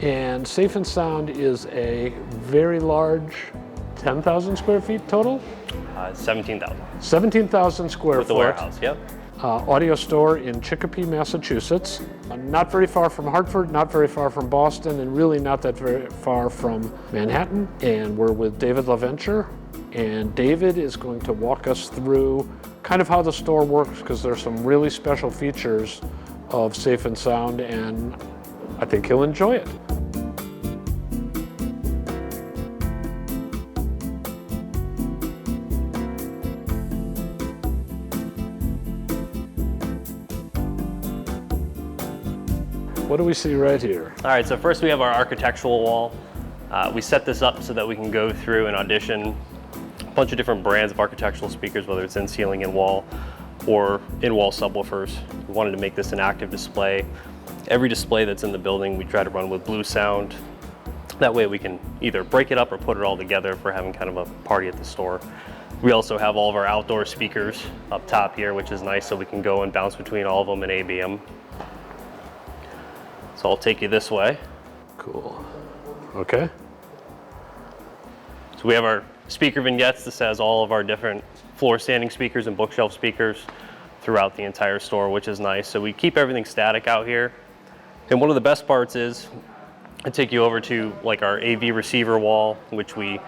And Safe and Sound is a very large, 10,000 square feet total? 17,000. 17,000 square With foot. the warehouse, yep. Audio store in Chicopee, Massachusetts. Not very far from Hartford, not very far from Boston, and really not that very far from Manhattan. And we're with David LaVenture. And David is going to walk us through kind of how the store works, because there's some really special features of Safe and Sound, and I think he'll enjoy it. What do we see right here? All right, so first we have our architectural wall. We set this up so that we can go through and audition a bunch of different brands of architectural speakers, whether it's in ceiling and wall or in-wall subwoofers. We wanted to make this an active display. Every display that's in the building, we try to run with blue sound. That way we can either break it up or put it all together if we're having kind of a party at the store. We also have all of our outdoor speakers up top here, which is nice, so we can go and bounce between all of them and AB them. So I'll take you this way. Cool. Okay. So we have our speaker vignettes. This has all of our different floor standing speakers and bookshelf speakers throughout the entire store, which is nice. So we keep everything static out here. And one of the best parts is, I take you over to like our AV receiver wall, which we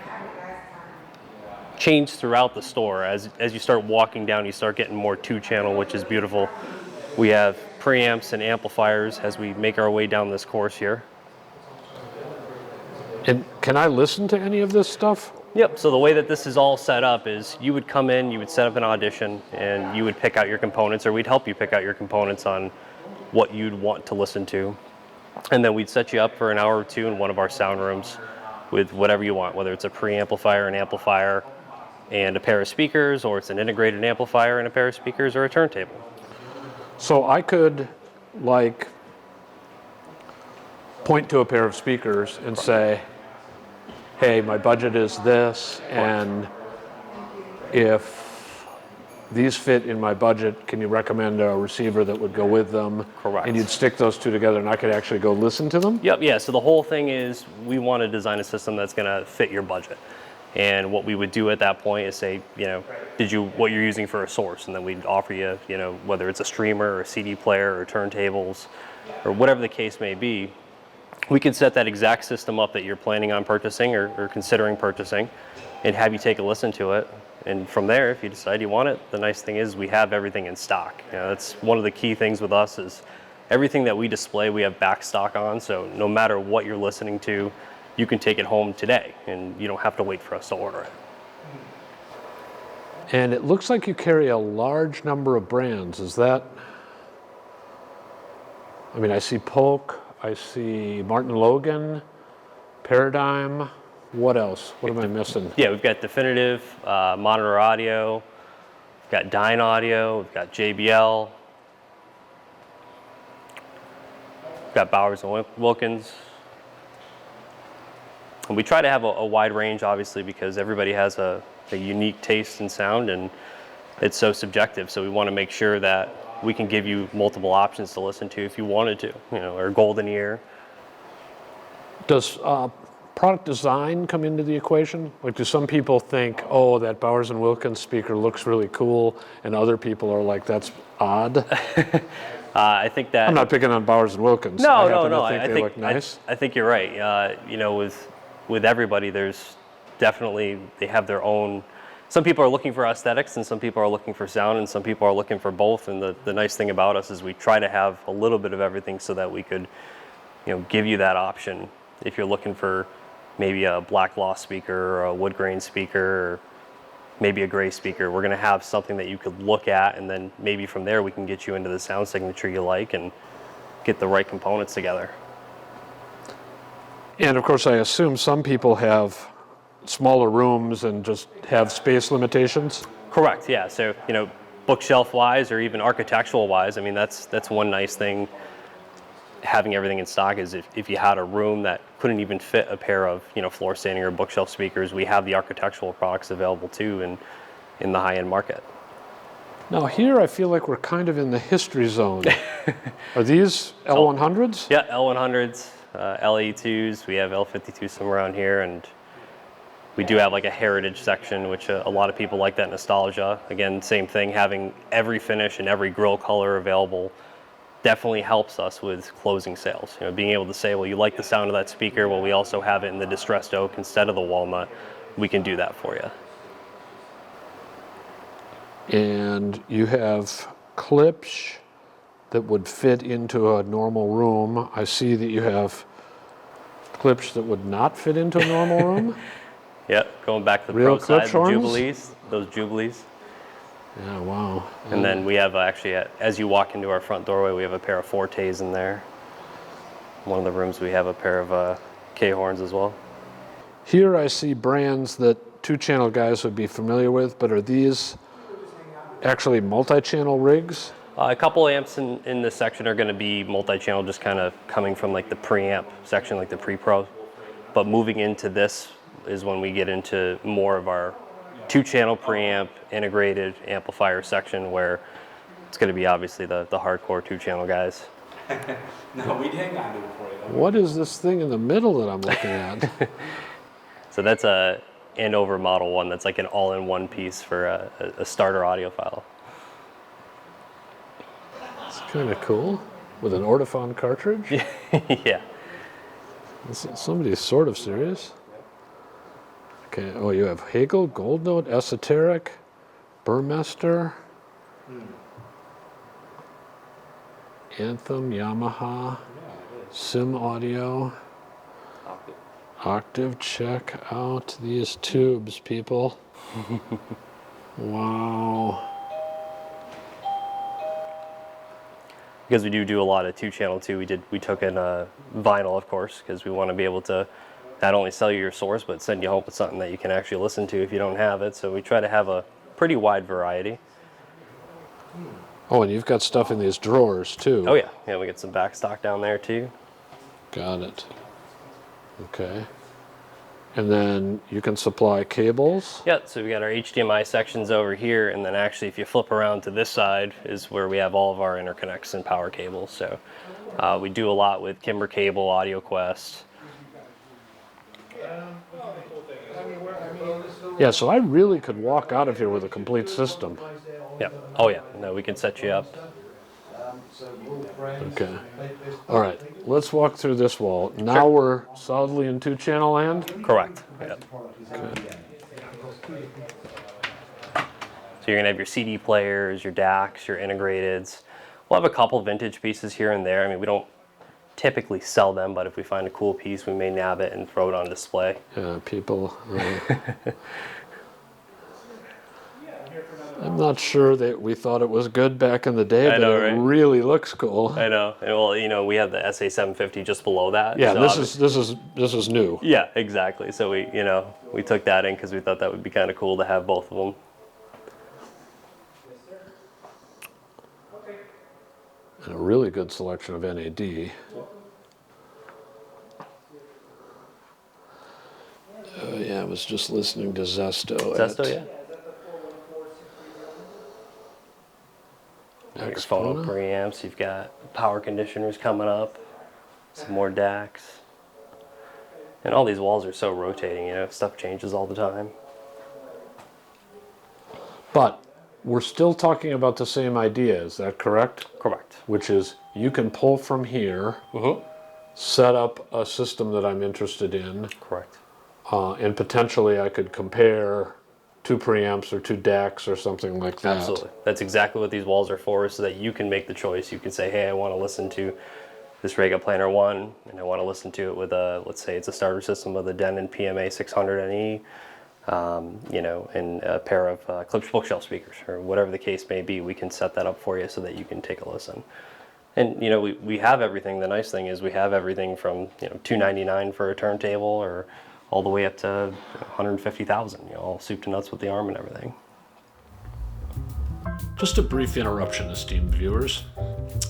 change throughout the store. As you start walking down, you start getting more 2-channel, which is beautiful. We have preamps and amplifiers as we make our way down this course here. And can I listen to any of this stuff? Yep, so the way that this is all set up is you would come in, you would set up an audition, and you would pick out your components, or we'd help you pick out your components on what you'd want to listen to. And then we'd set you up for an hour or two in one of our sound rooms with whatever you want, whether it's a preamplifier, an amplifier, and a pair of speakers, or it's an integrated amplifier and a pair of speakers, or a turntable. So I could, like, point to a pair of speakers and say, hey, my budget is this, and if these fit in my budget, can you recommend a receiver that would go with them? Correct. And you'd stick those two together and I could actually go listen to them? Yep, yeah, so the whole thing is we want to design a system that's going to fit your budget. And what we would do at that point is say, what you're using for a source, and then we'd offer you, whether it's a streamer or a CD player or turntables or whatever the case may be. We can set that exact system up that you're planning on purchasing or considering purchasing and have you take a listen to it. And from there, if you decide you want it, the nice thing is we have everything in stock. That's one of the key things with us is everything that we display, we have back stock on. So no matter what you're listening to, you can take it home today and you don't have to wait for us to order it. And it looks like you carry a large number of brands. Is that, I see Polk, I see Martin Logan, Paradigm, what else? What am I missing? Yeah, we've got Definitive, Monitor Audio, we've got Dyne Audio, we've got JBL, we've got Bowers and Wilkins. And we try to have a wide range, obviously, because everybody has a unique taste in sound, and it's so subjective. So we want to make sure that we can give you multiple options to listen to if you wanted to, or Golden Ear. Does product design come into the equation? Like, do some people think, oh, that Bowers and Wilkins speaker looks really cool, and other people are like, that's odd? I think that... I'm not picking on Bowers and Wilkins. No. I think they look nice. I think you're right. With everybody, there's definitely, they have their own... Some people are looking for aesthetics, and some people are looking for sound, and some people are looking for both. And the nice thing about us is we try to have a little bit of everything so that we could, give you that option. If you're looking for maybe a black gloss speaker or a wood grain speaker, or maybe a gray speaker, we're going to have something that you could look at, and then maybe from there we can get you into the sound signature you like and get the right components together. And of course, I assume some people have smaller rooms and just have space limitations? Correct, yeah. So, bookshelf-wise or even architectural-wise, that's one nice thing having everything in stock is if you had a room that couldn't even fit a pair of, floor standing or bookshelf speakers, we have the architectural products available too in the high-end market. Now here I feel like we're kind of in the history zone. Are these L100s? Yeah, L100s. LA2s, we have L52s somewhere around here, and we do have like a heritage section, which a lot of people like that nostalgia. Again, same thing, having every finish and every grill color available definitely helps us with closing sales. You know, being able to say, well, you like the sound of that speaker, well, we also have it in the distressed oak instead of the walnut. We can do that for you. And you have clips that would fit into a normal room. I see that you have clips that would not fit into a normal room. Yep, going back to the Real pro side, clip horns? Jubilees, those Jubilees. Yeah, wow. And then we have actually, as you walk into our front doorway, we have a pair of Fortes in there. One of the rooms we have a pair of K-horns as well. Here I see brands that two-channel guys would be familiar with, but are these actually multi-channel rigs? A couple amps in this section are going to be multi-channel, just kind of coming from like the preamp section, like the pre-pro. But moving into this is when we get into more of our two-channel preamp integrated amplifier section, where it's going to be obviously the hardcore two-channel guys. No, we'd hang on to it for you though. What is this thing in the middle that I'm looking at? So that's a Andover Model 1. That's like an all-in-one piece for a starter audiophile. It's kind of cool. With an Ortophon cartridge? Yeah. Somebody's sort of serious. Okay, oh, you have Hagel, Gold Note, Esoteric, Burmester, Anthem, Yamaha, Sim Audio, Octave. Check out these tubes, people. Wow. Because we do a lot of two-channel too. We took in vinyl, of course, because we want to be able to not only sell you your source, but send you home with something that you can actually listen to if you don't have it. So we try to have a pretty wide variety. Oh, and you've got stuff in these drawers too. Oh yeah, yeah, we get some back stock down there too. Got it. Okay. And then you can supply cables. Yeah, so we got our HDMI sections over here, and then actually if you flip around to this side is where we have all of our interconnects and power cables. So we do a lot with Kimber Cable, AudioQuest. Yeah, so I really could walk out of here with a complete system. Yeah. Oh yeah. No, we can set you up. Okay. All right. Let's walk through this wall. Now we're solidly in two-channel land. Correct. Yep. Okay. So you're gonna have your CD players, your DACs, your integrateds. We'll have a couple vintage pieces here and there. I mean, we don't typically sell them, but if we find a cool piece, we may nab it and throw it on display. Yeah, people. I'm not sure that we thought it was good back in the day, but know, it right? really looks cool. I know. And well, you know, we have the SA750 just below that. Yeah, so this is new. Yeah, exactly. So we took that in because we thought that would be kind of cool to have both of them. And a really good selection of NAD. Yeah, I was just listening to Zesto. Zesto, yeah. Your phono Exponent. preamps, you've got power conditioners coming up, some more DACs. And all these walls are so rotating, you know, stuff changes all the time. But we're still talking about the same idea, is that correct? Correct. Which is you can pull from here, set up a system that I'm interested in, Correct. and potentially I could compare two preamps or two DACs or something like that. Absolutely. That's exactly what these walls are for, so that you can make the choice. You can say, hey, I want to listen to this Rega Planar 1, and I want to listen to it with a, let's say it's a starter system with a Denon PMA 600NE, you know, and a pair of Klipsch bookshelf speakers, or whatever the case may be. We can set that up for you so that you can take a listen. And, you know, we have everything. The nice thing is we have everything from, you know, $299 for a turntable, or all the way up to 150,000, you know, all soup to nuts with the arm and everything. Just a brief interruption, esteemed viewers.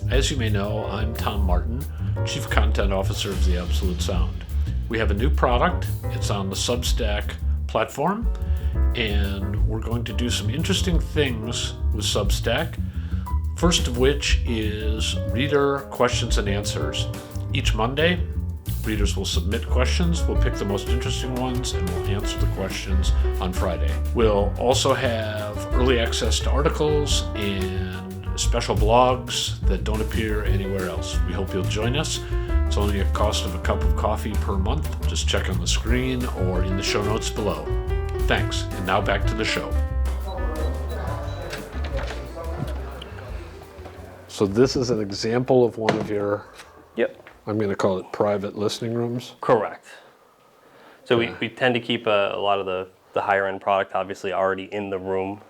As you may know, I'm Tom Martin, Chief Content Officer of The Absolute Sound. We have a new product. It's on the Substack platform, and we're going to do some interesting things with Substack. First of which is reader questions and answers. Each Monday, Readers will submit questions. We'll pick the most interesting ones and we'll answer the questions on Friday. We'll also have early access to articles and special blogs that don't appear anywhere else. We hope you'll join us. It's only a cost of a cup of coffee per month. Just check on the screen or in the show notes below. Thanks. And now back to the show. So this is an example of one of your, Yep. I'm going to call it private listening rooms. Correct. So we tend to keep a lot of the higher end product obviously already in the room.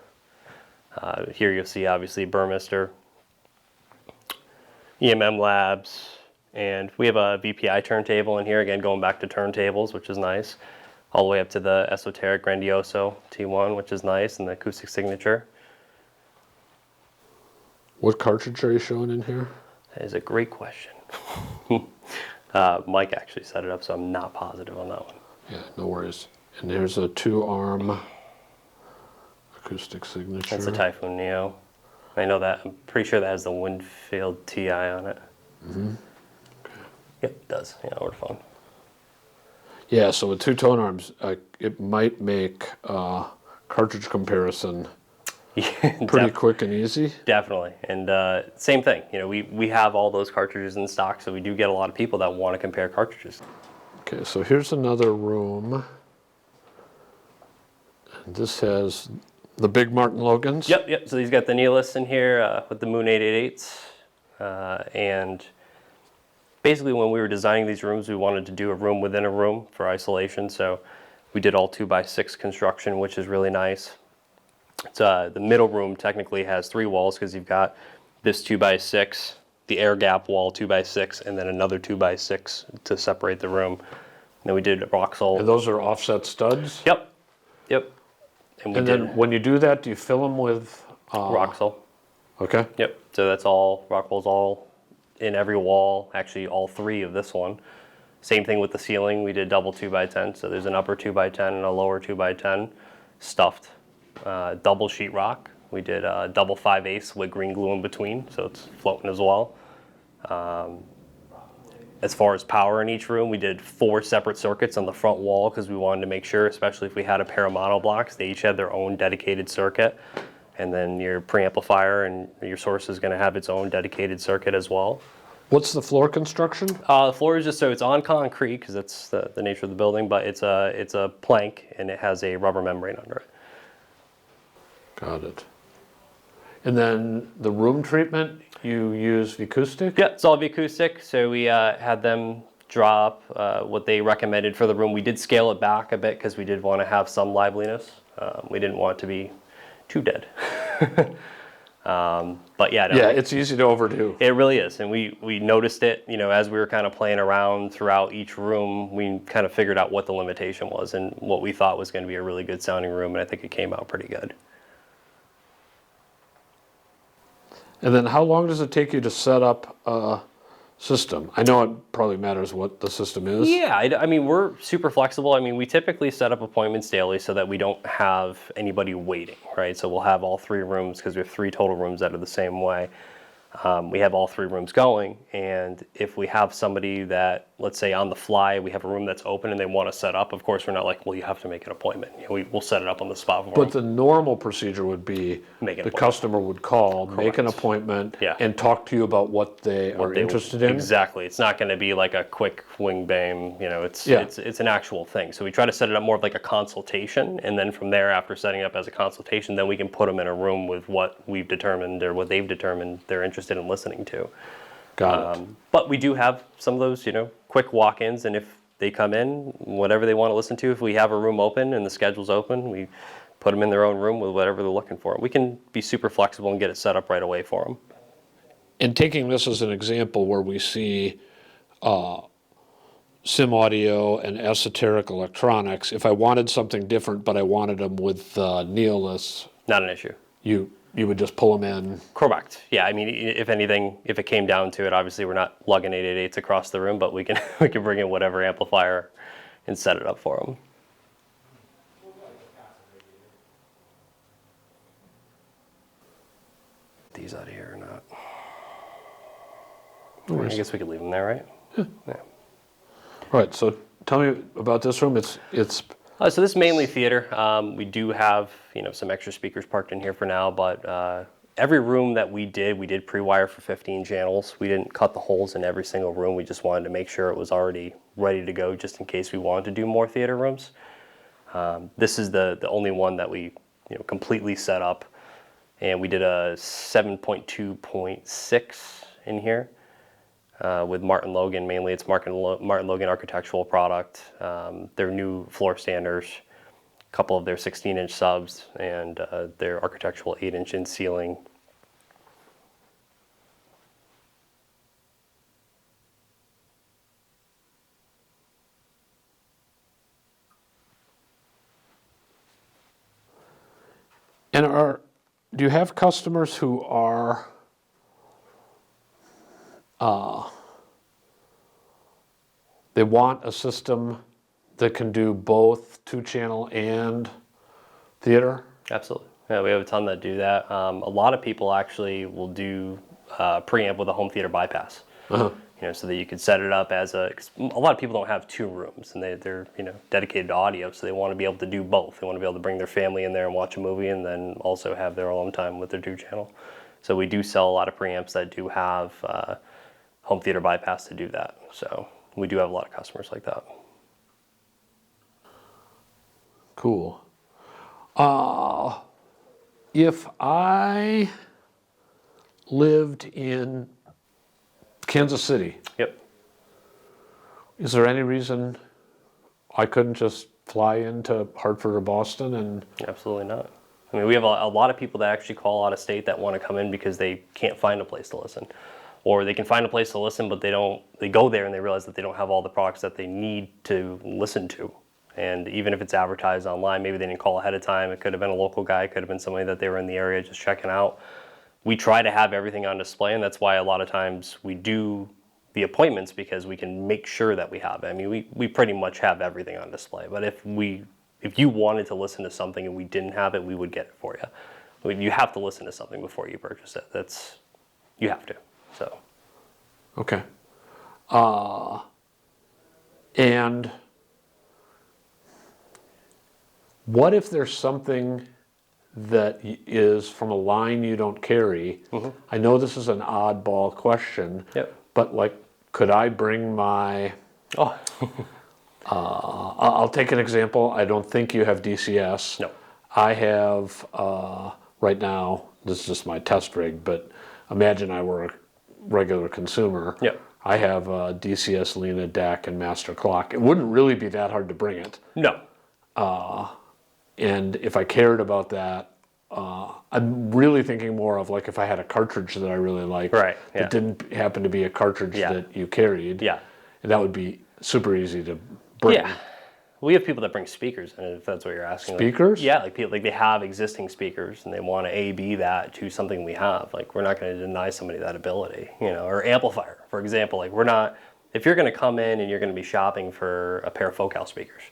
Here you'll see obviously Burmester, EMM Labs, and we have a VPI turntable in here, again going back to turntables, which is nice, all the way up to the Esoteric Grandioso T1, which is nice, and the Acoustic Signature. What cartridge are you showing in here? That is a great question. Mike actually set it up, so I'm not positive on that one. Yeah, no worries. And there's a 2-arm Acoustic Signature. That's the Typhoon Neo. I know that. I'm pretty sure that has the Winfield TI on it. Mm-hmm. Okay. Yep, it does. Yeah, over the phone. Yeah, so with 2 tone arms, it might make cartridge comparison pretty quick and easy. Definitely. And same thing. You know, we have all those cartridges in stock, so we do get a lot of people that want to compare cartridges. Okay, so here's another room. And this has the big Martin Logans. Yep. So he's got the Nihilus in here with the Moon 888s. And basically when we were designing these rooms, we wanted to do a room within a room for isolation. So we did all 2x6 construction, which is really nice. It's, the middle room technically has 3 walls because you've got this 2x6, the air gap wall 2x6, and then another 2x6 to separate the room. And then we did Roxol. And those are offset studs? Yep. And then when you do that, do you fill them with Roxol. Okay. Yep. So that's all, Rockwool's all in every wall, actually all 3 of this one. Same thing with the ceiling. We did double 2x10. So there's an upper 2x10 and a lower 2x10 stuffed. Double sheetrock. We did double 5/8 with green glue in between, so it's floating as well. As far as power in each room, we did 4 separate circuits on the front wall because we wanted to make sure, especially if we had a pair of mono blocks, they each had their own dedicated circuit. And then your preamplifier and your source is going to have its own dedicated circuit as well. What's the floor construction? The floor is just so it's on concrete because that's the nature of the building, but it's a plank and it has a rubber membrane under it. Got it. And then the room treatment, you use Acoustic? Yeah, it's all acoustic. So we had them draw up what they recommended for the room. We did scale it back a bit because we did want to have some liveliness. We didn't want it to be too dead. But yeah, no, Yeah, it's easy to overdo. it really is. And we noticed it, you know, as we were kind of playing around throughout each room, we kind of figured out what the limitation was and what we thought was going to be a really good sounding room. And I think it came out pretty good. And then how long does it take you to set up a system? I know it probably matters what the system is. Yeah, I mean, we're super flexible. I mean, we typically set up appointments daily so that we don't have anybody waiting, right? So we'll have all 3 rooms because we have 3 total rooms that are the same way. We have all 3 rooms going, and if we have somebody that, let's say on the fly, we have a room that's open and they want to set up, of course, we're not like, well, you have to make an appointment. You know, we'll set it up on the spot for But them. the normal procedure would be Make an the appointment. customer would call, make an Correct. appointment, Yeah. and talk to you about what they are interested in. Exactly. It's not going to be like a quick wing bang. You know, it's Yeah. it's an actual thing. So we try to set it up more of like a consultation, and then from there, after setting it up as a consultation, then we can put them in a room with what we've determined or what they've determined they're interested in listening to. Got it. But we do have some of those, you know, quick walk-ins, and if they come in, whatever they want to listen to, if we have a room open and the schedule's open, we put them in their own room with whatever they're looking for. We can be super flexible and get it set up right away for them. And taking this as an example where we see sim audio and esoteric electronics, if I wanted something different but I wanted them with Nihilus, Not an issue. you would just pull them in. Correct. Yeah, I mean, if anything, if it came down to it, obviously we're not lugging 888s across the room, but we can bring in whatever amplifier and set it up for them. These out of here or not? I guess we could leave them there, right? Yeah. Right. So tell me about this room. It's So this is mainly theater. We do have, some extra speakers parked in here for now, but every room that we did pre-wire for 15 channels. We didn't cut the holes in every single room. We just wanted to make sure it was already ready to go just in case we wanted to do more theater rooms. This is the only one that we completely set up, and we did a 7.2.6 in here. With Martin Logan, mainly it's Martin Logan architectural product, their new floor standers, a couple of their 16-inch subs, and their architectural 8-inch in ceiling. And do you have customers who are they want a system that can do both 2-channel and theater? Absolutely. Yeah, we have a ton that do that. A lot of people actually will do preamp with a home theater bypass. So that you could set it up as 'cause a lot of people don't have 2 rooms and they're dedicated to audio, so they want to be able to do both. They want to be able to bring their family in there and watch a movie and then also have their own time with their 2-channel. So we do sell a lot of preamps that do have home theater bypass to do that. So we do have a lot of customers like that. Cool. If I lived in Kansas City, Yep. is there any reason I couldn't just fly into Hartford or Boston and... Absolutely not. I mean, we have a lot of people that actually call out of state that want to come in because they can't find a place to listen. Or they can find a place to listen, but they go there and they realize that they don't have all the products that they need to listen to. And even if it's advertised online, maybe they didn't call ahead of time. It could have been a local guy, it could have been somebody that they were in the area just checking out. We try to have everything on display, and that's why a lot of times we do the appointments, because we can make sure that we have it. I mean, we pretty much have everything on display, but if you wanted to listen to something and we didn't have it, we would get it for you. I mean, you have to listen to something before you purchase it. You have to, so. Okay. And what if there's something that is from a line you don't carry? I know this is an oddball question, but like, could I bring my... Oh. I'll take an example. I don't think you have DCS. No. I have, right now, this is just my test rig, but imagine I were a regular consumer. Yep. I have a DCS, Lena, DAC, and Master Clock. It wouldn't really be that hard to bring it. No. And if I cared about that, I'm really thinking more of like if I had a cartridge that I really liked, Right, yeah. that didn't happen to be a cartridge that you carried. Yeah. And that would be super easy to bring. Yeah. We have people that bring speakers, and if that's what you're asking. Speakers? Like, yeah, like people, like they have existing speakers and they want to A/B that to something we have. Like, we're not going to deny somebody that ability, or amplifier, for example. Like, if you're going to come in and you're going to be shopping for a pair of Focal speakers,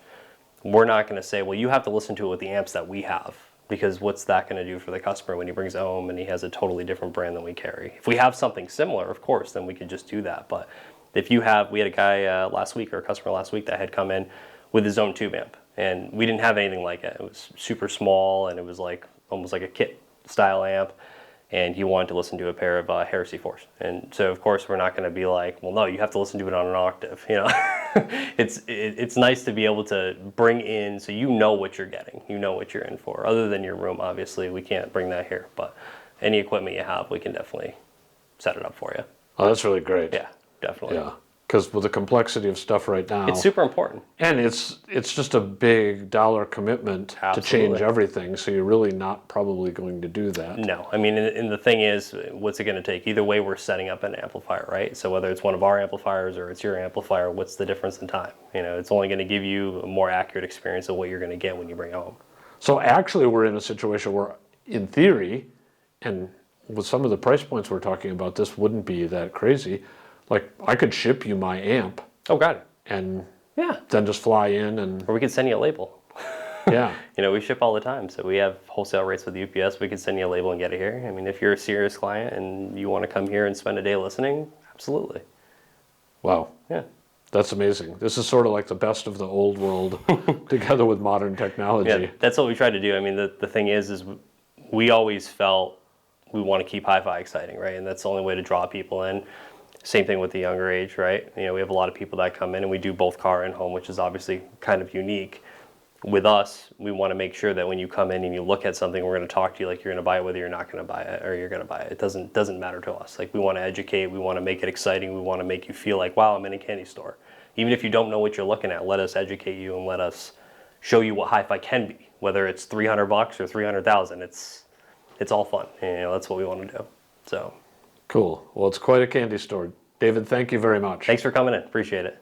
we're not going to say, well, you have to listen to it with the amps that we have, because what's that going to do for the customer when he brings it home and he has a totally different brand than we carry? If we have something similar, of course, then we could just do that. But if we had a guy last week, or a customer last week, that had come in with his own tube amp, and we didn't have anything like it. It was super small, and it was like almost like a kit style amp, and he wanted to listen to a pair of Heresy 4s. And so of course we're not going to be like, well, no, you have to listen to it on an octave. It's nice to be able to bring in, so you know what you're getting, you know what you're in for. Other than your room, obviously we can't bring that here, but any equipment you have, we can definitely set it up for you. Oh, that's really great. Yeah, definitely. Yeah, because with the complexity of stuff right now, It's super important. and it's just a big dollar commitment to change Absolutely. everything. So you're really not probably going to do that. No, I mean, and the thing is, what's it going to take? Either way, we're setting up an amplifier, right? So whether it's one of our amplifiers or it's your amplifier, what's the difference in time? It's only going to give you a more accurate experience of what you're going to get when you bring it home. So actually, we're in a situation where, in theory, and with some of the price points we're talking about, this wouldn't be that crazy. Like, I could ship you my amp Oh, got it. and Yeah. then just fly in and, Or we could send you a label. yeah. We ship all the time, so we have wholesale rates with UPS. We could send you a label and get it here. I mean, if you're a serious client and you want to come here and spend a day listening, absolutely. Wow. Yeah. That's amazing. This is sort of like the best of the old world together with modern technology. Yeah, that's what we try to do. I mean, the thing is we always felt we want to keep hi-fi exciting, right? And that's the only way to draw people in. Same thing with the younger age, right? You know, we have a lot of people that come in and we do both car and home, which is obviously kind of unique. With us, we want to make sure that when you come in and you look at something, we're going to talk to you like you're going to buy it, whether you're not going to buy it or you're going to buy it. It doesn't matter to us. Like, we want to educate, we want to make it exciting, we want to make you feel like, wow, I'm in a candy store. Even if you don't know what you're looking at, let us educate you and let us show you what hi-fi can be. Whether it's $300 or 300,000, it's all fun. And, you know, that's what we want to do. So Cool. Well, it's quite a candy store. David, thank you very much. thanks for coming in. Appreciate it.